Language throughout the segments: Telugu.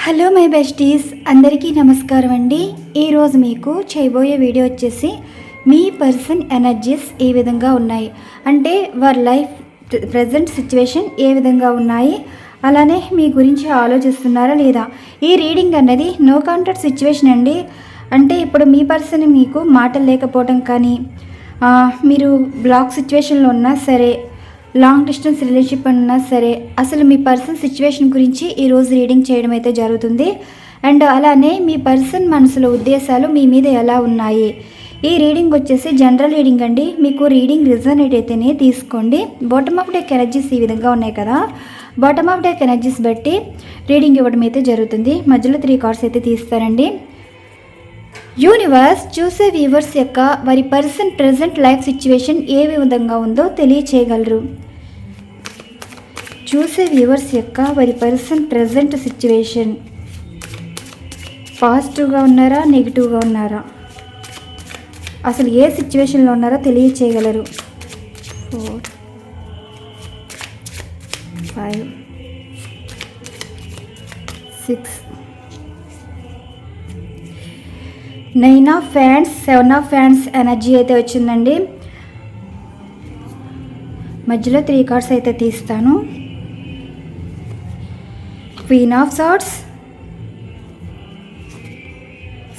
హలో మై బెస్టీస్, అందరికీ నమస్కారం అండి. ఈరోజు మీకు చేయబోయే వీడియో వచ్చేసి మీ పర్సన్ ఎనర్జీస్ ఏ విధంగా ఉన్నాయి అంటే వారి లైఫ్ ప్రజెంట్ సిచ్యువేషన్ ఏ విధంగా ఉన్నాయి, అలానే మీ గురించి ఆలోచిస్తున్నారా లేదా. ఈ రీడింగ్ అనేది నో కాంటాక్ట్ సిచ్యువేషన్ అండి. అంటే ఇప్పుడు మీ పర్సన్ మీకు మాటలు లేకపోవడం కానీ, మీరు బ్లాక్ సిచ్యువేషన్లో ఉన్నా సరే, లాంగ్ డిస్టెన్స్ రిలేషన్షిప్ అన్నా సరే, అసలు మీ పర్సన్ సిచ్యువేషన్ గురించి ఈరోజు రీడింగ్ చేయడం అయితే జరుగుతుంది. అండ్ అలానే మీ పర్సన్ మనసులో ఉద్దేశాలు మీ మీద ఎలా ఉన్నాయి. ఈ రీడింగ్ వచ్చేసి జనరల్ రీడింగ్ అండి. మీకు రీడింగ్ రిజనేట్ అయితేనే తీసుకోండి. బాటమ్ ఆఫ్ డెక్ ఎనర్జీస్ ఈ విధంగా ఉన్నాయి కదా, బాటమ్ ఆఫ్ డెక్ ఎనర్జీస్ బట్టి రీడింగ్ ఇవ్వడం అయితే జరుగుతుంది. మధ్యలో 3 కార్డ్స్ అయితే తీస్తారండి. యూనివర్స్ చూసే వ్యూవర్స్ యొక్క వారి పర్సన్ ప్రజెంట్ లైఫ్ సిచ్యువేషన్ ఏ విధంగా ఉందో తెలియచేయగలరు. చూసే వ్యూవర్స్ యొక్క వారి పర్సన్ ప్రజెంట్ సిచ్యువేషన్ పాజిటివ్గా ఉన్నారా, నెగిటివ్గా ఉన్నారా, అసలు ఏ సిచ్యువేషన్లో ఉన్నారో తెలియచేయగలరు. 4 5 6 9 of wands, 7 of wands energy అయితే వచ్చిందండి. మధ్యలో 3 కార్డ్స్ అయితే తీస్తాను. Queen of swords,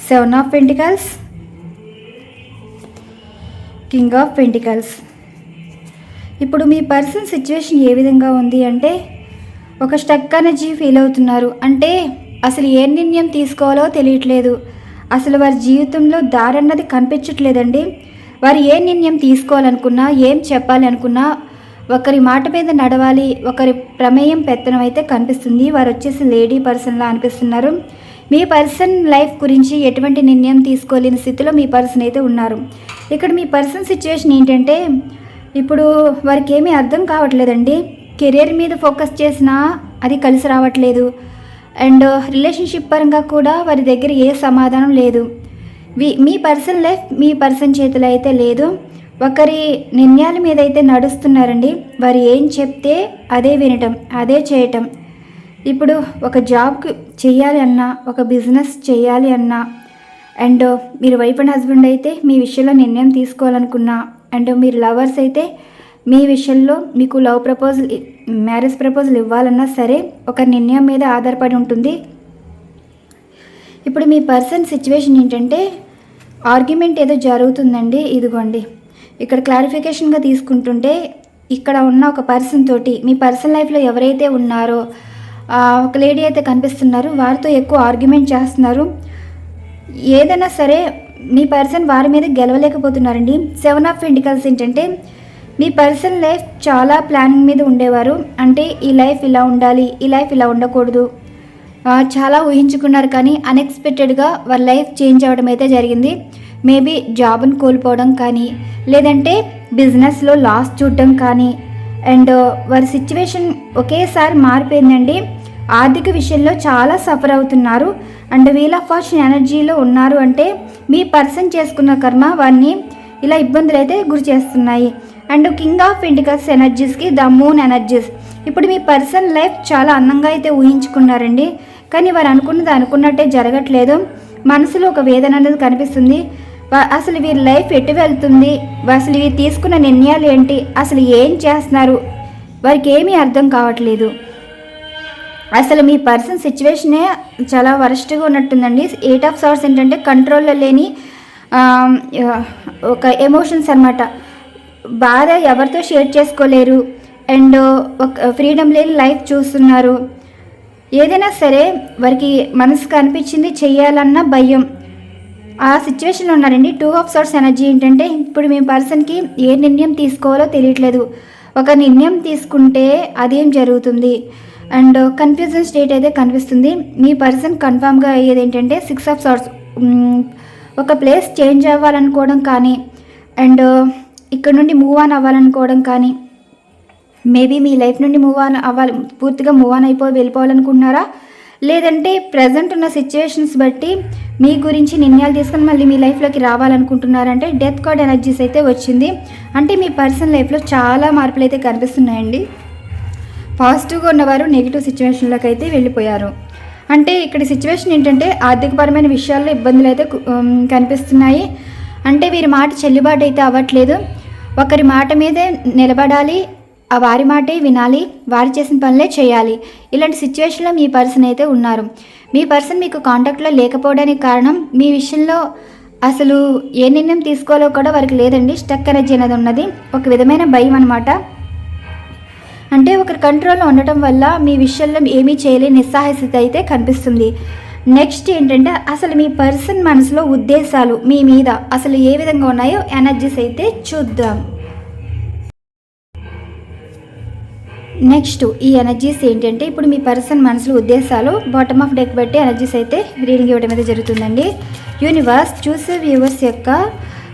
7 of pentacles, king of pentacles. ఇప్పుడు మీ పర్సన్ సిచ్యువేషన్ ఏ విధంగా ఉంది అంటే ఒక స్టక్ ఎనర్జీ ఫీల్ అవుతున్నారు. అంటే అసలు ఏ నిర్ణయం తీసుకోవాలో తెలియట్లేదు. అసలు వారి జీవితంలో దారి అన్నది కనిపించట్లేదండి. వారు ఏ నిర్ణయం తీసుకోవాలనుకున్నా, ఏం చెప్పాలి అనుకున్నా, ఒకరి మాట మీద నడవాలి, ఒకరి ప్రమేయం పెత్తనం అయితే కనిపిస్తుంది. వారు వచ్చేసి లేడీ పర్సన్లా అనిపిస్తున్నారు. మీ పర్సన్ లైఫ్ గురించి ఎటువంటి నిర్ణయం తీసుకోలేని స్థితిలో మీ పర్సన్ అయితే ఉన్నారు. ఇక్కడ మీ పర్సన్ సిచ్యువేషన్ ఏంటంటే ఇప్పుడు వారికి ఏమీ అర్థం కావట్లేదండి. కెరీర్ మీద ఫోకస్ చేసినా అది కలిసి రావట్లేదు. అండ్ రిలేషన్షిప్ పరంగా కూడా వారి దగ్గర ఏ సమాధానం లేదు. మీ పర్సన్ లైఫ్ మీ పర్సన్ చేతిలో అయితే లేదు. ఒకరి నిర్ణయాల మీద అయితే నడుస్తున్నారండి. వారు ఏం చెప్తే అదే వినటం, అదే చేయటం. ఇప్పుడు ఒక జాబ్కి చేయాలి అన్నా, ఒక బిజినెస్ చేయాలి అన్నా, అండ్ మీరు వైఫ్ అండ్ హస్బెండ్ అయితే మీ విషయంలో నిర్ణయం తీసుకోవాలనుకున్నా, అండ్ మీరు లవర్స్ అయితే మీ విషయంలో మీకు లవ్ ప్రపోజల్, మ్యారేజ్ ప్రపోజల్ ఇవ్వాలన్నా సరే ఒక నిర్ణయం మీద ఆధారపడి ఉంటుంది. ఇప్పుడు మీ పర్సన్ సిచ్యువేషన్ ఏంటంటే ఆర్గ్యుమెంట్ ఏదో జరుగుతుందండి. ఇదిగోండి ఇక్కడ క్లారిఫికేషన్గా తీసుకుంటుంటే ఇక్కడ ఉన్న ఒక పర్సన్ తోటి మీ పర్సన్ లైఫ్లో ఎవరైతే ఉన్నారో ఒక లేడీ అయితే కనిపిస్తున్నారు. వారితో ఎక్కువ ఆర్గ్యుమెంట్ చేస్తున్నారు. ఏదైనా సరే మీ పర్సన్ వారి మీద గెలవలేకపోతున్నారండి. 7 ఆఫ్ పెంటికల్స్ ఏంటంటే మీ పర్సన్ లైఫ్ చాలా ప్లానింగ్ మీద ఉండేవారు. అంటే ఈ లైఫ్ ఇలా ఉండాలి, ఈ లైఫ్ ఇలా ఉండకూడదు, చాలా ఊహించుకున్నారు. కానీ అన్ఎక్స్పెక్టెడ్గా వారి లైఫ్ చేంజ్ అవ్వడం అయితే జరిగింది. మేబీ జాబ్ని కోల్పోవడం కానీ, లేదంటే బిజినెస్లో లాస్ చూడడం కానీ, అండ్ వారి సిచ్యువేషన్ ఒకేసారి మారిపోయిందండి. ఆర్థిక విషయంలో చాలా సఫర్ అవుతున్నారు. అండ్ వీల్ ఆఫ్ ఫార్చ్యూన్ ఎనర్జీలో ఉన్నారు. అంటే మీ పర్సన్ చేసుకున్న కర్మ వారిని ఇలా ఇబ్బందులు అయితే గురి చేస్తున్నాయి. అండ్ కింగ్ ఆఫ్ పెంటికల్స్ ఎనర్జీస్కి ద మూన్ ఎనర్జీస్. ఇప్పుడు మీ పర్సన్ లైఫ్ చాలా అందంగా అయితే ఊహించుకున్నారండి. కానీ వారు అనుకున్నది అనుకున్నట్టే జరగట్లేదు. మనసులో ఒక వేదన అనేది కనిపిస్తుంది. అసలు వీరి లైఫ్ ఎటు వెళ్తుంది, అసలు వీరు తీసుకున్న నిర్ణయాలు ఏంటి, అసలు ఏం చేస్తున్నారు, వారికి ఏమీ అర్థం కావట్లేదు. అసలు మీ పర్సన్ సిచ్యువేషనే చాలా వరస్ట్గా ఉన్నట్టుందండి. 8 ఆఫ్ సార్ట్స్ ఏంటంటే కంట్రోల్లో లేని ఒక ఎమోషన్స్ అన్నమాట. బాధ ఎవరితో షేర్ చేసుకోలేరు. అండ్ ఒక ఫ్రీడమ్ లేని లైఫ్ చూస్తున్నారు. ఏదైనా సరే వారికి మనసుకు అనిపించింది చెయ్యాలన్న భయం, ఆ సిచ్యువేషన్లో ఉన్నారండి. 2 ఆఫ్ సార్ట్స్ ఎనర్జీ ఏంటంటే ఇప్పుడు మీ పర్సన్కి ఏ నిర్ణయం తీసుకోవాలో తెలియట్లేదు. ఒక నిర్ణయం తీసుకుంటే అదేం జరుగుతుంది. అండ్ కన్ఫ్యూజన్ స్టేట్ అయితే కనిపిస్తుంది. మీ పర్సన్ కన్ఫామ్గా అయ్యేది ఏంటంటే 6 ఆఫ్ సార్ట్స్. ఒక ప్లేస్ చేంజ్ అవ్వాలనుకోవడం కానీ, అండ్ ఇక్కడ నుండి మూవ్ ఆన్ అవ్వాలనుకోవడం కానీ, మేబీ మీ లైఫ్ నుండి మూవ్ ఆన్ అవ్వాలి, పూర్తిగా మూవ్ ఆన్ అయిపోయి వెళ్ళిపోవాలనుకుంటున్నారా, లేదంటే ప్రజెంట్ ఉన్న సిచ్యువేషన్స్ బట్టి మీ గురించి నిర్ణయాలు తీసుకొని మళ్ళీ మీ లైఫ్లోకి రావాలనుకుంటున్నారంటే డెత్ కార్డ్ ఎనర్జీస్ అయితే వచ్చింది. అంటే మీ పర్సనల్ లైఫ్లో చాలా మార్పులు అయితే కనిపిస్తున్నాయండి. పాజిటివ్గా ఉన్నవారు నెగిటివ్ సిచ్యువేషన్లోకి అయితే వెళ్ళిపోయారు. అంటే ఇక్కడ సిచ్యువేషన్ ఏంటంటే ఆర్థికపరమైన విషయాల్లో ఇబ్బందులు అయితే కనిపిస్తున్నాయి. అంటే వీరి మాట చెల్లుబాటు అయితే అవ్వట్లేదు. ఒకరి మాట మీదే నిలబడాలి, ఆ వారి మాటే వినాలి, వారు చేసిన పనులే చేయాలి. ఇలాంటి సిచ్యువేషన్లో మీ పర్సన్ అయితే ఉన్నారు. మీ పర్సన్ మీకు కాంటాక్ట్లో లేకపోవడానికి కారణం మీ విషయంలో అసలు ఏ నిర్ణయం తీసుకోవాలో కూడా వారికి లేదండి. స్టక్ ఎనర్జీ అనేది ఉన్నది, ఒక విధమైన భయం అనమాట. అంటే ఒకరి కంట్రోల్లో ఉండటం వల్ల మీ విషయంలో ఏమీ చేయలేని నిస్సహాయ స్థితి అయితే కనిపిస్తుంది. నెక్స్ట్ ఏంటంటే అసలు మీ పర్సన్ మనసులో ఉద్దేశాలు మీ మీద అసలు ఏ విధంగా ఉన్నాయో ఎనర్జీస్ అయితే చూద్దాం. నెక్స్ట్ ఈ ఎనర్జీస్ ఏంటంటే ఇప్పుడు మీ పర్సన్ మనసులో ఉద్దేశాలు బాటమ్ ఆఫ్ డెక్ బట్టి ఎనర్జీస్ అయితే రీడింగ్ ఇవ్వడం అయితే జరుగుతుందండి. యూనివర్స్ చూసే వ్యూవర్స్ యొక్క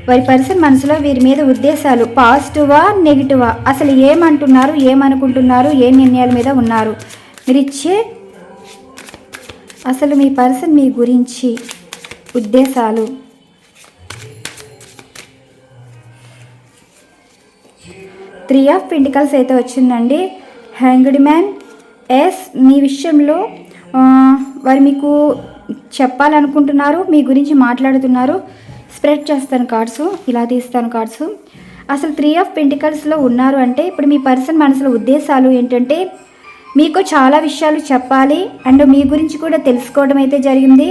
వారి పర్సన్ మనసులో వీరి మీద ఉద్దేశాలు పాజిటివా నెగిటివా, అసలు ఏమంటున్నారు, ఏమనుకుంటున్నారు, ఏ నిర్ణయాల మీద ఉన్నారు, మీరు ఇచ్చే అసలు మీ పర్సన్ మీ గురించి ఉద్దేశాలు. త్రీ ఆఫ్ పెంటికల్స్ అయితే వచ్చిందండి. Hanged man. ఎస్, మీ విషయంలో వారు మీకు చెప్పాలనుకుంటున్నారు, మీ గురించి మాట్లాడుతున్నారు. స్ప్రెడ్ చేస్తాను కార్డ్స్, ఇలా తీస్తాను కార్డ్స్. అసలు త్రీ ఆఫ్ పెంటికల్స్లో ఉన్నారు అంటే ఇప్పుడు మీ పర్సన్ మనసులో ఉద్దేశాలు ఏంటంటే మీకు చాలా విషయాలు చెప్పాలి అండ్ మీ గురించి కూడా తెలుసుకోవడం అయితే జరిగింది.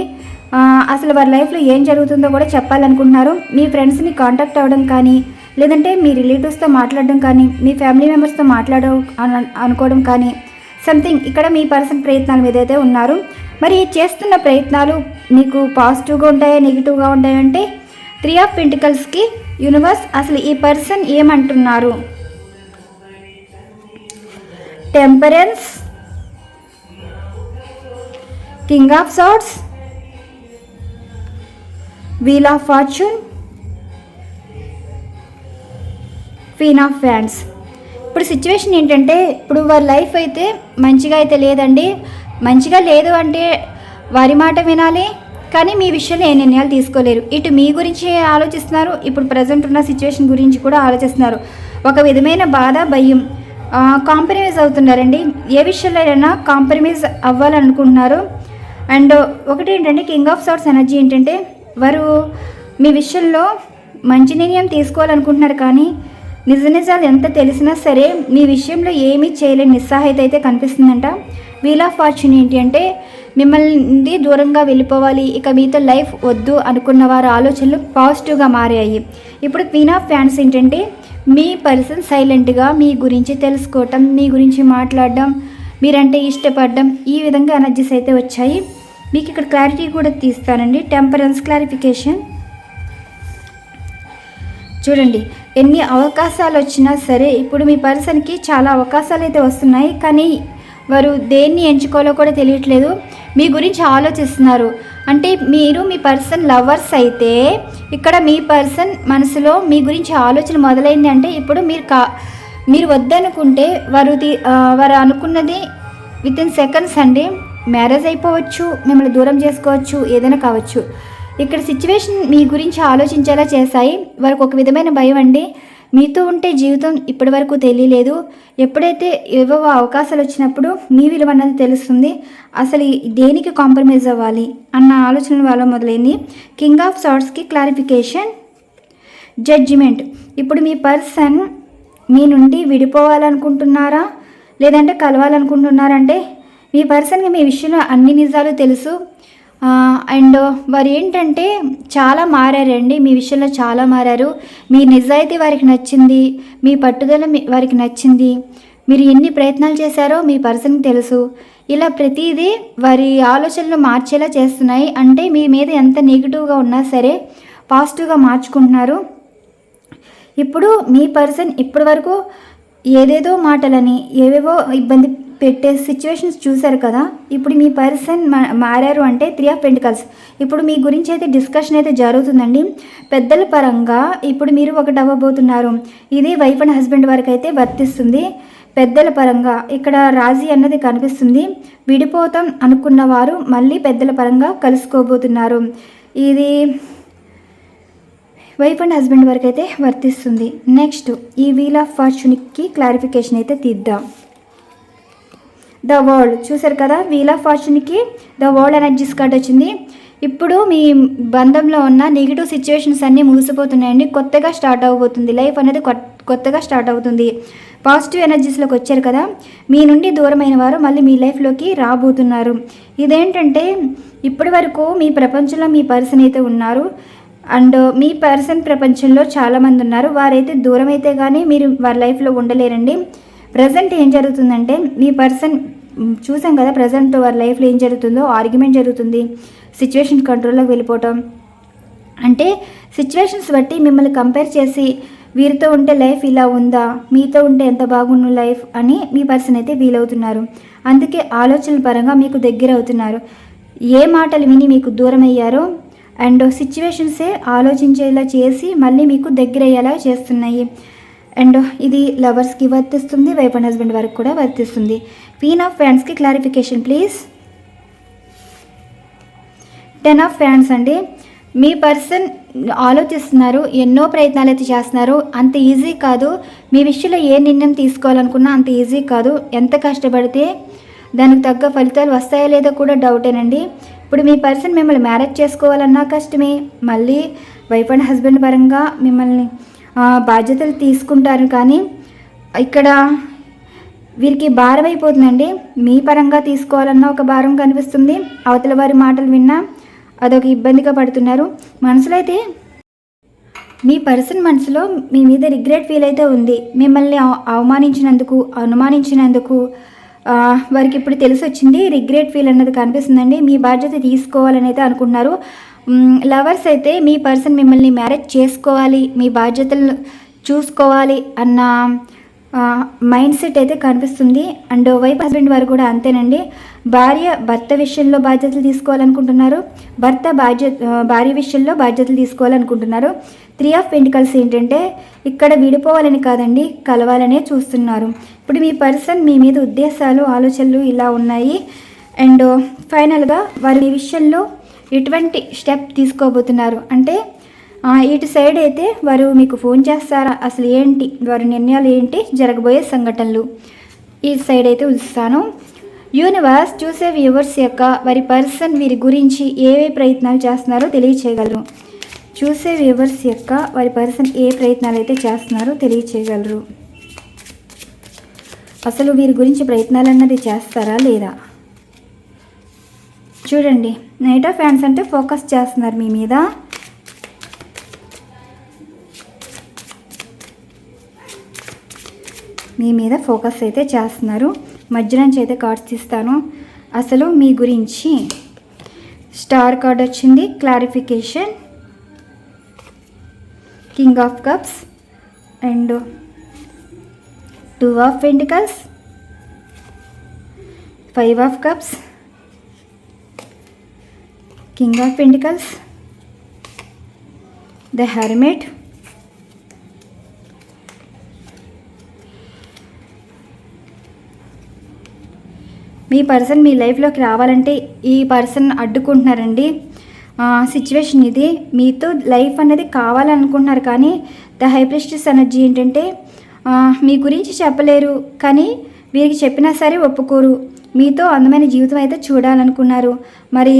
అసలు వారి లైఫ్లో ఏం జరుగుతుందో కూడా చెప్పాలనుకుంటున్నారు. మీ ఫ్రెండ్స్ని కాంటాక్ట్ అవ్వడం కానీ, లేదంటే మీ రిలేటివ్స్తో మాట్లాడడం కానీ, మీ ఫ్యామిలీ మెంబర్స్తో అనుకోవడం కానీ సంథింగ్. ఇక్కడ మీ పర్సన్ ప్రయత్నాల మీద అయితే ఉన్నారు. మరి చేస్తున్న ప్రయత్నాలు మీకు పాజిటివ్గా ఉంటాయా నెగిటివ్గా ఉంటాయా అంటే త్రీ ఆఫ్ పెంటికల్స్కి యూనివర్స్ అసలు ఈ పర్సన్ ఏమంటున్నారు. Temperance, king of swords, wheel of fortune, queen of ఫ్యాన్స్. ఇప్పుడు సిచ్యువేషన్ ఏంటంటే ఇప్పుడు వారి లైఫ్ అయితే మంచిగా అయితే లేదండి. మంచిగా లేదు అంటే వారి మాట వినాలి, కానీ మీ విషయంలో ఏ నిర్ణయాలు తీసుకోలేరు. ఇటు మీ గురించి ఆలోచిస్తున్నారు, ఇప్పుడు ప్రజెంట్ ఉన్న సిచ్యువేషన్ గురించి కూడా ఆలోచిస్తున్నారు. ఒక విధమైన బాధ, భయం, కాంప్రమైజ్ అవుతున్నారండి. ఏ విషయంలో అయినా కాంప్రమైజ్ అవ్వాలనుకుంటున్నారు. అండ్ ఒకటి ఏంటంటే కింగ్ ఆఫ్ సార్డ్స్ ఎనర్జీ ఏంటంటే వారు మీ విషయంలో మంచి నిర్ణయం తీసుకోవాలనుకుంటున్నారు, కానీ నిజాలు ఎంత తెలిసినా సరే మీ విషయంలో ఏమీ చేయలేని నిస్సహాయత అయితే కనిపిస్తుందంట. వీల్ ఆఫ్ ఫార్చ్యూన్ ఏంటి అంటే మిమ్మల్ని దూరంగా వెళ్ళిపోవాలి, ఇక మీతో లైఫ్ వద్దు అనుకున్న వారి ఆలోచనలు పాజిటివ్గా మారాయి. ఇప్పుడు క్వీన్ ఆఫ్ ఫ్యాన్స్ ఏంటంటే మీ పర్సన్ సైలెంట్గా మీ గురించి తెలుసుకోవటం, మీ గురించి మాట్లాడడం, మీరంటే ఇష్టపడడం, ఈ విధంగా ఎనర్జీస్ అయితే వచ్చాయి. మీకు ఇక్కడ క్లారిటీ కూడా తీస్తానండి. టెంపరెన్స్ క్లారిఫికేషన్ చూడండి. ఎన్ని అవకాశాలు వచ్చినా సరే ఇప్పుడు మీ పర్సన్కి చాలా అవకాశాలు అయితే వస్తున్నాయి, కానీ వారు దేన్ని ఎంచుకోవాలో కూడా తెలియట్లేదు. మీ గురించి ఆలోచిస్తున్నారు. అంటే మీరు మీ పర్సన్ లవర్స్ అయితే ఇక్కడ మీ పర్సన్ మనసులో మీ గురించి ఆలోచన మొదలైంది అంటే ఇప్పుడు మీరు వద్దనుకుంటే వారు అనుకున్నది వితిన్ సెకండ్స్ అండి మ్యారేజ్ అయిపోవచ్చు, మిమ్మల్ని దూరం చేసుకోవచ్చు, ఏదైనా కావచ్చు. ఇక్కడ సిచ్యువేషన్ మీ గురించి ఆలోచించేలా చేశాయి. వారికి ఒక విధమైన భయం అండి. మీతో ఉంటే జీవితం ఇప్పటి వరకు తెలియలేదు, ఎప్పుడైతే ఏవో అవకాశాలు వచ్చినప్పుడు మీ విలువ అన్నది తెలుస్తుంది, అసలు దేనికి కాంప్రమైజ్ అవ్వాలి అన్న ఆలోచన వల్ల మొదలైంది. కింగ్ ఆఫ్ సార్డ్స్కి క్లారిఫికేషన్, జడ్జిమెంట్. ఇప్పుడు మీ పర్సన్ మీ నుండి విడిపోవాలనుకుంటున్నారా లేదంటే కలవాలనుకుంటున్నారంటే మీ పర్సన్కి మీ విషయంలో అన్ని నిజాలు తెలుసు. అండ్ వారు ఏంటంటే చాలా మారారండి, మీ విషయంలో చాలా మారారు. మీ నిజాయితీ వారికి నచ్చింది, మీ పట్టుదల వారికి నచ్చింది, మీరు ఎన్ని ప్రయత్నాలు చేశారో మీ పర్సన్కి తెలుసు. ఇలా ప్రతిదీ వారి ఆలోచనలు మార్చేలా చేస్తున్నాయి. అంటే మీ మీద ఎంత నెగిటివ్గా ఉన్నా సరే పాజిటివ్గా మార్చుకుంటున్నారు. ఇప్పుడు మీ పర్సన్ ఇప్పటి వరకు ఏదేదో మాటలని ఏవేవో ఇబ్బంది పెట్టే సిచ్యువేషన్స్ చూశారు కదా. ఇప్పుడు మీ పర్సన్ మారారు అంటే త్రీ ఆఫ్ పెంటికల్స్. ఇప్పుడు మీ గురించి అయితే డిస్కషన్ అయితే జరుగుతుందండి. పెద్దల పరంగా ఇప్పుడు మీరు ఒకటి అవ్వబోతున్నారు. ఇది వైఫ్ అండ్ హస్బెండ్ వరకు అయితే వర్తిస్తుంది. పెద్దల పరంగా ఇక్కడ రాజీ అన్నది కనిపిస్తుంది. విడిపోతాం అనుకున్న వారు మళ్ళీ పెద్దల పరంగా కలుసుకోబోతున్నారు. ఇది వైఫ్ అండ్ హస్బెండ్ వరకు అయితే వర్తిస్తుంది. నెక్స్ట్ ఈ వీల్ ఆఫ్ ఫార్చ్యూన్కి క్లారిఫికేషన్ అయితే తీద్దాం. The world. చూసారు కదా, వీల్ ఆఫ్ ఫార్చ్యూన్కి ద వరల్డ్ ఎనర్జీస్ కార్డ్ వచ్చింది. ఇప్పుడు మీ బంధంలో ఉన్న నెగిటివ్ సిచ్యువేషన్స్ అన్నీ ముగిసిపోతున్నాయండి. కొత్తగా స్టార్ట్ అవ్వబోతుంది. లైఫ్ అనేది కొత్తగా స్టార్ట్ అవుతుంది. పాజిటివ్ ఎనర్జీస్లోకి వచ్చారు కదా, మీ నుండి దూరమైన వారు మళ్ళీ మీ లైఫ్లోకి రాబోతున్నారు. ఇదేంటంటే ఇప్పటి వరకు మీ ప్రపంచంలో మీ పర్సన్ అయితే ఉన్నారు, అండ్ మీ పర్సన్ ప్రపంచంలో చాలామంది ఉన్నారు. వారైతే దూరం అయితే కానీ మీరు వారి లైఫ్లో ఉండలేరండి. ప్రజెంట్ ఏం జరుగుతుందంటే మీ పర్సన్ చూసాం కదా, ప్రజెంట్ వారి లైఫ్లో ఏం జరుగుతుందో, ఆర్గ్యుమెంట్ జరుగుతుంది, సిచ్యువేషన్ కంట్రోల్లోకి వెళ్ళిపోవటం. అంటే సిచ్యువేషన్స్ బట్టి మిమ్మల్ని కంపేర్ చేసి వీరితో ఉంటే లైఫ్ ఇలా ఉందా, మీతో ఉంటే ఎంత బాగున్న లైఫ్ అని మీ పర్సన్ అయితే ఫీల్ అవుతున్నారు. అందుకే ఆలోచనల పరంగా మీకు దగ్గర అవుతున్నారు. ఏ మాటలు విని మీకు దూరం అయ్యారో అండ్ సిచ్యువేషన్సే ఆలోచించేలా చేసి మళ్ళీ మీకు దగ్గర అయ్యేలా చేస్తున్నాయి. అండ్ ఇది లవర్స్కి వర్తిస్తుంది, వైఫ్ అండ్ హస్బెండ్ వరకు కూడా వర్తిస్తుంది. క్వీన్ ఆఫ్ ఫ్యాన్స్కి క్లారిఫికేషన్ ప్లీజ్. 10 ఆఫ్ ఫ్యాన్స్ అండి. మీ పర్సన్ ఆలోచిస్తున్నారు, ఎన్నో ప్రయత్నాలు అయితే చేస్తున్నారు. అంత ఈజీ కాదు. మీ విషయంలో ఏ నిర్ణయం తీసుకోవాలనుకున్నా అంత ఈజీ కాదు. ఎంత కష్టపడితే దానికి తగ్గ ఫలితాలు వస్తాయో లేదో కూడా డౌటేనండి. ఇప్పుడు మీ పర్సన్ మిమ్మల్ని మ్యారేజ్ చేసుకోవాలన్నా కష్టమే. మళ్ళీ వైఫ్ అండ్ హస్బెండ్ పరంగా మిమ్మల్ని బాధ్యతలు తీసుకుంటారు, కానీ ఇక్కడ వీరికి భారం అయిపోతుందండి. మీ పరంగా తీసుకోవాలన్నా ఒక భారం కనిపిస్తుంది, అవతల వారి మాటలు విన్నా అదొక ఇబ్బందిగా పడుతున్నారు. మనసులో అయితే మీ పర్సన్ మనసులో మీ మీద రిగ్రెట్ ఫీల్ అయితే ఉంది. మిమ్మల్ని అవమానించినందుకు, అనుమానించినందుకు వారికి ఇప్పుడు తెలిసి వచ్చింది. రిగ్రెట్ ఫీల్ అన్నది కనిపిస్తుందండి. మీ బాధ్యత తీసుకోవాలని అయితే అనుకుంటున్నారు. లవర్స్ అయితే మీ పర్సన్ మిమ్మల్ని మ్యారేజ్ చేసుకోవాలి, మీ బాధ్యతలను చూసుకోవాలి అన్న మైండ్ సెట్ అయితే కనిపిస్తుంది. అండ్ వైఫ్ హస్బెండ్ వారు కూడా అంతేనండి. భార్య భర్త విషయంలో బాధ్యతలు తీసుకోవాలనుకుంటున్నారు, భర్త భార్య విషయంలో బాధ్యతలు తీసుకోవాలనుకుంటున్నారు. 3 ఆఫ్ పెంటికల్స్ ఏంటంటే ఇక్కడ విడిపోవాలని కాదండి, కలవాలనే చూస్తున్నారు. ఇప్పుడు మీ పర్సన్ మీ మీద ఉద్దేశాలు, ఆలోచనలు ఇలా ఉన్నాయి. అండ్ ఫైనల్గా వారి ఈ విషయంలో ఎటువంటి స్టెప్ తీసుకోబోతున్నారు అంటే ఇటు సైడ్ అయితే వారు మీకు ఫోన్ చేస్తారా, అసలు ఏంటి వారి నిర్ణయాలు ఏంటి, జరగబోయే సంఘటనలు ఈ సైడ్ అయితే ఉంచుతాను. యూనివర్స్ చూసే వ్యూవర్స్ యొక్క వారి పర్సన్ వీరి గురించి ఏవే ప్రయత్నాలు చేస్తున్నారో తెలియచేయగలరు. చూసే వ్యూవర్స్ యొక్క వారి పర్సన్ ఏ ప్రయత్నాలు అయితే చేస్తున్నారో తెలియచేయగలరు. అసలు వీరి గురించి ప్రయత్నాలు అన్నది చేస్తారా లేదా చూడండి. నైట్ ఆఫ్ హ్యాండ్స్ అంటే ఫోకస్ చేస్తున్నారు మీ మీద. మీ మీద ఫోకస్ అయితే చేస్తున్నారు. మధ్య నుంచి అయితే కార్డ్స్ తీస్తాను. అసలు మీ గురించి స్టార్ కార్డ్ వచ్చింది, clarification, king of cups and 2 of pentacles, 5 of cups, king of pentacles, the hermit, మీ పర్సన్ మీ లైఫ్లోకి రావాలంటే ఈ పర్సన్ అడ్డుకుంటున్నారండి. సిచ్యువేషన్ ఇది. మీతో లైఫ్ అనేది కావాలనుకుంటున్నారు, కానీ ద హై ప్రిస్టెస్ ఎనర్జీ ఏంటంటే మీ గురించి చెప్పలేరు, కానీ వీరికి చెప్పినా సరే ఒప్పుకోరు. మీతో అందమైన జీవితం అయితే చూడాలనుకున్నారు. మరి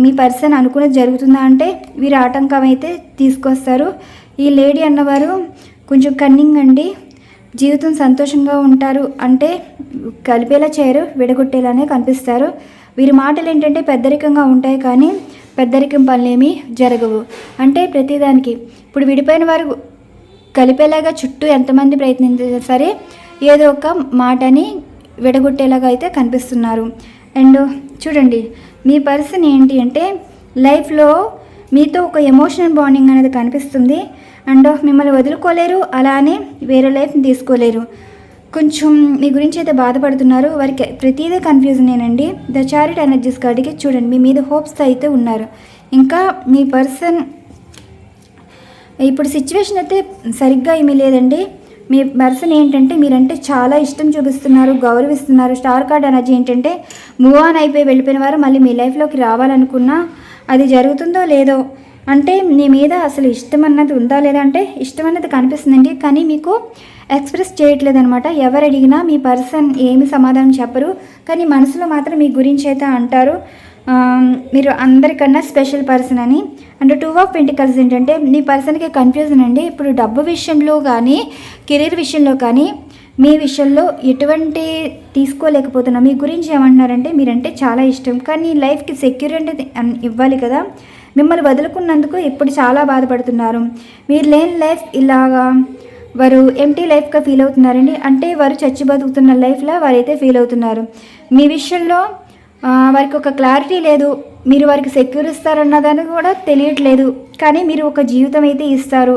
మీ పర్సన్ అనుకున్నది జరుగుతుందా అంటే వీరు ఆటంకం అయితే తీసుకొస్తారు. ఈ లేడీ అన్నవారు కొంచెం కన్నింగ్ అండి. జీవితం సంతోషంగా ఉంటారు అంటే కలిపేలా చేయరు, విడగొట్టేలానే కనిపిస్తారు. వీరి మాటలు ఏంటంటే పెద్దరికంగా ఉంటాయి, కానీ పెద్దరికం పనులేమీ జరగవు. అంటే ప్రతిదానికి ఇప్పుడు విడిపోయిన వారు కలిపేలాగా చుట్టూ ఎంతమంది ప్రయత్నించినా సరే ఏదో ఒక మాటని విడగొట్టేలాగా అయితే కనిపిస్తున్నారు. అండ్ చూడండి, మీ పర్సన్ ఏంటి అంటే లైఫ్లో మీతో ఒక ఎమోషనల్ బాండింగ్ అనేది కనిపిస్తుంది. అండ్ మిమ్మల్ని వదులుకోలేరు, అలానే వేరే లైఫ్ని తీసుకోలేరు. కొంచెం మీ గురించి అయితే బాధపడుతున్నారు. వారికి ప్రతిదీ కన్ఫ్యూజనేనండి. ద చారిటీ ఎనర్జీస్ కార్డుకి చూడండి, మీ మీద హోప్స్తో అయితే ఉన్నారు. ఇంకా మీ పర్సన్ ఇప్పుడు సిచ్యువేషన్ అయితే సరిగ్గా ఏమీ లేదండి. మీ పర్సన్ ఏంటంటే మీరంటే చాలా ఇష్టం చూపిస్తున్నారు, గౌరవిస్తున్నారు. స్టార్ కార్డ్ ఎనర్జీ ఏంటంటే మూవ్ ఆన్ అయిపోయి వెళ్ళిపోయిన వారు మళ్ళీ మీ లైఫ్లోకి రావాలనుకున్నా అది జరుగుతుందో లేదో, అంటే మీ మీద అసలు ఇష్టం అన్నది ఉందా లేదా అంటే ఇష్టం అన్నది కనిపిస్తుందండి, కానీ మీకు ఎక్స్ప్రెస్ చేయట్లేదనమాట. ఎవరు అడిగినా మీ పర్సన్ ఏమి సమాధానం చెప్పరు, కానీ మనసులో మాత్రం మీ గురించి అయితే అంటారు మీరు అందరికన్నా స్పెషల్ పర్సన్ అని. అండ్ 2 ఆఫ్ పెంటికల్స్ ఏంటంటే మీ పర్సన్కి కన్ఫ్యూజన్ అండి. ఇప్పుడు డబ్బు విషయంలో కానీ కెరీర్ విషయంలో కానీ మీ విషయంలో ఎటువంటి తీసుకోలేకపోతున్నా. మీ గురించి ఏమంటున్నారంటే మీరంటే చాలా ఇష్టం, కానీ లైఫ్కి సెక్యూరిటీ ఇవ్వాలి కదా. మిమ్మల్ని వదులుకున్నందుకు ఇప్పుడు చాలా బాధపడుతున్నారు. మీరు లేని లైఫ్ ఇలాగా వారు ఎంటీ లైఫ్గా ఫీల్ అవుతున్నారండి. అంటే వారు చచ్చి బతుకుతున్న లైఫ్లో వారైతే ఫీల్ అవుతున్నారు. మీ విషయంలో వారికి ఒక క్లారిటీ లేదు. మీరు వారికి సెక్యూర్ ఇస్తారన్నదాన్ని కూడా తెలియట్లేదు, కానీ మీరు ఒక జీవితం అయితే ఇస్తారు.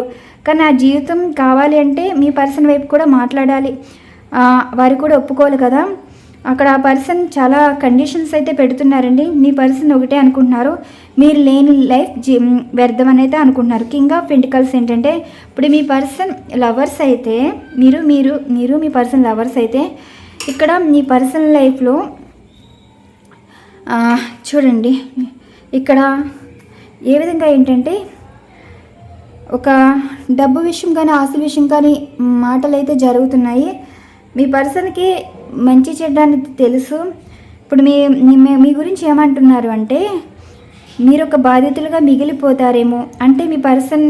కానీ ఆ జీవితం కావాలి అంటే మీ పర్సన్ వైపు కూడా మాట్లాడాలి, వారు కూడా ఒప్పుకోవాలి కదా. అక్కడ ఆ పర్సన్ చాలా కండిషన్స్ అయితే పెడుతున్నారండి. మీ పర్సన్ ఒకటే అనుకుంటున్నారు, మీరు లేని లైఫ్ వ్యర్థమని అయితే అనుకుంటున్నారు. కింగ్ ఆఫ్ పెంటికల్స్ ఏంటంటే ఇప్పుడు మీ పర్సన్ లవర్స్ అయితే మీరు మీ పర్సన్ లవర్స్ అయితే ఇక్కడ మీ పర్సనల్ లైఫ్లో చూడండి ఇక్కడ ఏ విధంగా ఏంటంటే ఒక డబ్బు విషయం కానీ ఆస్తుల విషయం కానీ మాటలు అయితే జరుగుతున్నాయి. మీ పర్సన్కి మంచి చెడ్డని తెలుసు. ఇప్పుడు మీ గురించి ఏమంటున్నారు అంటే మీరు ఒక బాధితులుగా మిగిలిపోతారేమో, అంటే మీ పర్సన్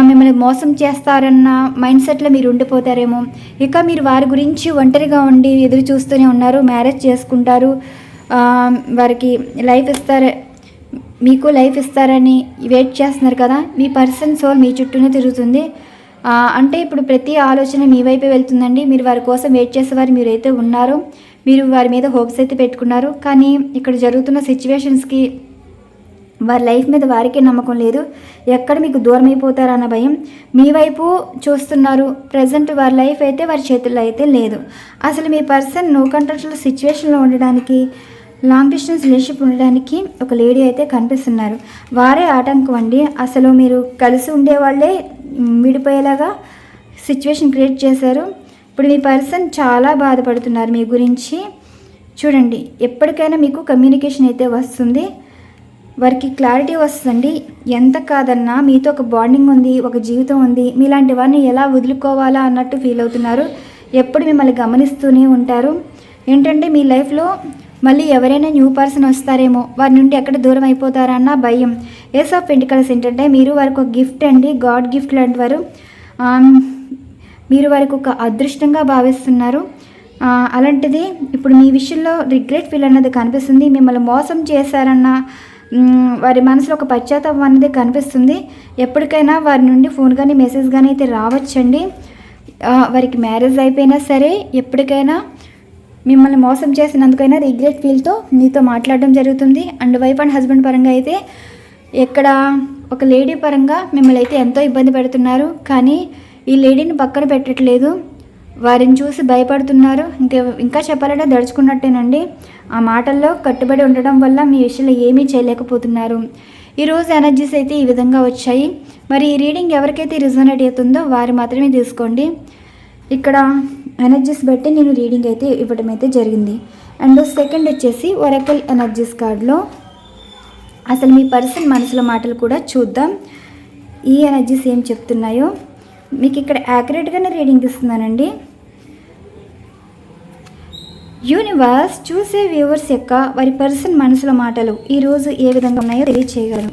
మిమ్మల్ని మోసం చేస్తారన్న మైండ్ సెట్లో మీరు ఉండిపోతారేమో. ఇక మీరు వారి గురించి ఒంటరిగా ఉండి ఎదురు చూస్తూనే ఉన్నారు. మ్యారేజ్ చేసుకుంటారు, వారికి లైఫ్ ఇస్తారు, మీకు లైఫ్ ఇస్తారని వెయిట్ చేస్తున్నారు కదా. మీ పర్సన్ సోల్ మీ చుట్టూనే తిరుగుతుంది. అంటే ఇప్పుడు ప్రతి ఆలోచన మీ వైపే వెళ్తుందండి. మీరు వారి కోసం వెయిట్ చేసేవారు మీరైతే ఉన్నారు. మీరు వారి మీద హోప్స్ అయితే పెట్టుకున్నారు, కానీ ఇక్కడ జరుగుతున్న సిచ్యువేషన్స్కి వారి లైఫ్ మీద వారికే నమ్మకం లేదు. ఎక్కడ మీకు దూరం అయిపోతారన్న భయం. మీ వైపు చూస్తున్నారు. ప్రజెంట్ వారి లైఫ్ అయితే వారి చేతుల్లో అయితే లేదు. అసలు మీ పర్సన్ నో కంట్రోల్ సిచ్యువేషన్లో ఉండడానికి, లాంగ్ డిస్టెన్స్ రిలేషన్షిప్ ఉండడానికి ఒక లేడీ అయితే కనిపిస్తున్నారు. వారే ఆటంకం అండి. అసలు మీరు కలిసి ఉండేవాళ్ళే విడిపోయేలాగా సిచ్యువేషన్ క్రియేట్ చేశారు. ఇప్పుడు మీ పర్సన్ చాలా బాధపడుతున్నారు మీ గురించి. చూడండి, ఎప్పటికైనా మీకు కమ్యూనికేషన్ అయితే వస్తుంది, వారికి క్లారిటీ వస్తుందండి. ఎంత కాదన్నా మీతో ఒక బాండింగ్ ఉంది, ఒక జీవితం ఉంది. మీలాంటి వారిని ఎలా వదులుకోవాలా అన్నట్టు ఫీల్ అవుతున్నారు. ఎప్పుడు మిమ్మల్ని గమనిస్తూనే ఉంటారు. ఏంటంటే మీ లైఫ్లో మళ్ళీ ఎవరైనా న్యూ పర్సన్ వస్తారేమో, వారి నుండి ఎక్కడ దూరం అయిపోతారా అన్న భయం. ఏస్ ఆఫ్ పెంటికల్స్ ఏంటంటే మీరు వారికి ఒక గిఫ్ట్ అండి, గాడ్ గిఫ్ట్ లాంటి వారు. మీరు వారికి ఒక అదృష్టంగా భావిస్తున్నారు. అలాంటిది ఇప్పుడు మీ విషయంలో రిగ్రెట్ ఫీల్ అన్నది కనిపిస్తుంది. మిమ్మల్ని మోసం చేశారన్న వారి మనసులో ఒక పశ్చాత్తాపం అనేది కనిపిస్తుంది. ఎప్పటికైనా వారి నుండి ఫోన్ కానీ మెసేజ్ కానీ అయితే రావచ్చండి. వారికి మ్యారేజ్ అయిపోయినా సరే ఎప్పటికైనా మిమ్మల్ని మోసం చేసినందుకైనా రిగ్రెట్ ఫీల్తో మీతో మాట్లాడడం జరుగుతుంది. అండ్ వైఫ్ అండ్ హస్బెండ్ పరంగా అయితే ఇక్కడ ఒక లేడీ పరంగా మిమ్మల్ని అయితే ఎంతో ఇబ్బంది పెడుతున్నారు, కానీ ఈ లేడీని పక్కన పెట్టట్లేదు. వారిని చూసి భయపడుతున్నారు. ఇంకా చెప్పాలంటే దడుచుకున్నట్టేనండి. ఆ మాటల్లో కట్టుబడి ఉండడం వల్ల మీ విషయంలో ఏమీ చేయలేకపోతున్నారు. ఈరోజు ఎనర్జీస్ అయితే ఈ విధంగా వచ్చాయి. మరి ఈ రీడింగ్ ఎవరికైతే రిజోనేట్ అవుతుందో వారు మాత్రమే తీసుకోండి. ఇక్కడ ఎనర్జీస్ బట్టి నేను రీడింగ్ అయితే ఇవ్వడం అయితే జరిగింది. అండ్ సెకండ్ వచ్చేసి ఒరాకిల్ ఎనర్జీస్ కార్డ్లో అసలు మీ పర్సన్ మనసులో మాటలు కూడా చూద్దాం. ఈ ఎనర్జీస్ ఏం చెప్తున్నాయో మీకు ఇక్కడ యాక్యురేట్గానే రీడింగ్ ఇస్తున్నానండి. యూనివర్స్ చూసే వ్యూవర్స్ యొక్క వారి పర్సన్ మనసులో మాటలు ఈరోజు ఏ విధంగా ఉన్నాయో తెలియచేయగలరు.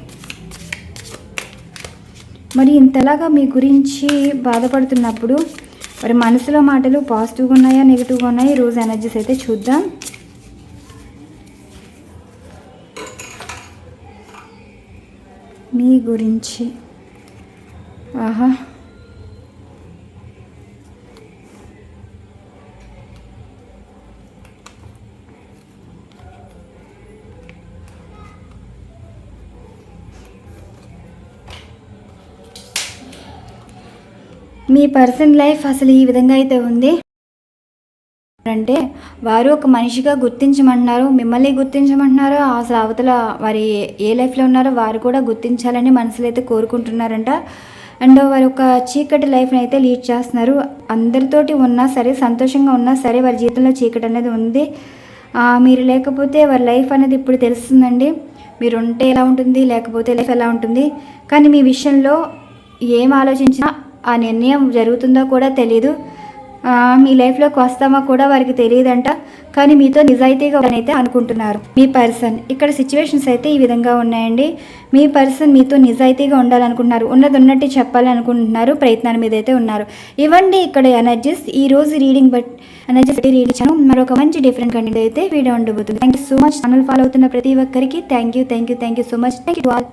మరి ఇంతలాగా మీ గురించి బాధపడుతున్నప్పుడు వారి మనసులో మాటలు పాజిటివ్గా ఉన్నాయా నెగిటివ్గా ఉన్నాయా ఈరోజు ఎనర్జీస్ అయితే చూద్దాం. మీ గురించి ఆహా మీ పర్సన్ లైఫ్ అసలు ఈ విధంగా అయితే ఉంది అంటే వారు ఒక మనిషిగా గుర్తించమంటున్నారు, మిమ్మల్ని గుర్తించమంటున్నారు. అసలు అవతల వారి ఏ లైఫ్లో ఉన్నారో వారు కూడా గుర్తించాలని మనసులో అయితే కోరుకుంటున్నారంట. అండ్ వారు ఒక చీకటి లైఫ్ని అయితే లీడ్ చేస్తున్నారు. అందరితోటి ఉన్నా సరే, సంతోషంగా ఉన్నా సరే వారి జీవితంలో చీకటి అనేది ఉంది. మీరు లేకపోతే వారి లైఫ్ అనేది ఇప్పుడు తెలుస్తుందండి. మీరు ఉంటే ఎలా ఉంటుంది, లేకపోతే లైఫ్ ఎలా ఉంటుంది. కానీ మీ విషయంలో ఏం ఆలోచించినా ఆ నిర్ణయం జరుగుతుందో కూడా తెలీదు. మీ లైఫ్లోకి వస్తామో కూడా వారికి తెలియదంట, కానీ మీతో నిజాయితీగా అయితే అనుకుంటున్నారు. మీ పర్సన్ ఇక్కడ సిచ్యువేషన్స్ అయితే ఈ విధంగా ఉన్నాయండి. మీ పర్సన్ మీతో నిజాయితీగా ఉండాలనుకుంటున్నారు, ఉన్నది ఉన్నట్టు చెప్పాలనుకుంటున్నారు, ప్రయత్నాల మీద అయితే ఉన్నారు. ఇవ్వండి ఇక్కడ ఎనర్జీస్. ఈ రోజు రీడింగ్ ఎనర్జీస్ రీడ్ ఇచ్చాను. మరొక మంచి డిఫరెంట్ కంటెంట్ అయితే వీడియో ఉండబోతుంది. Thank you so much. Channel follow అవుతున్న ప్రతి ఒక్కరికి thank you so much. Thank you to all.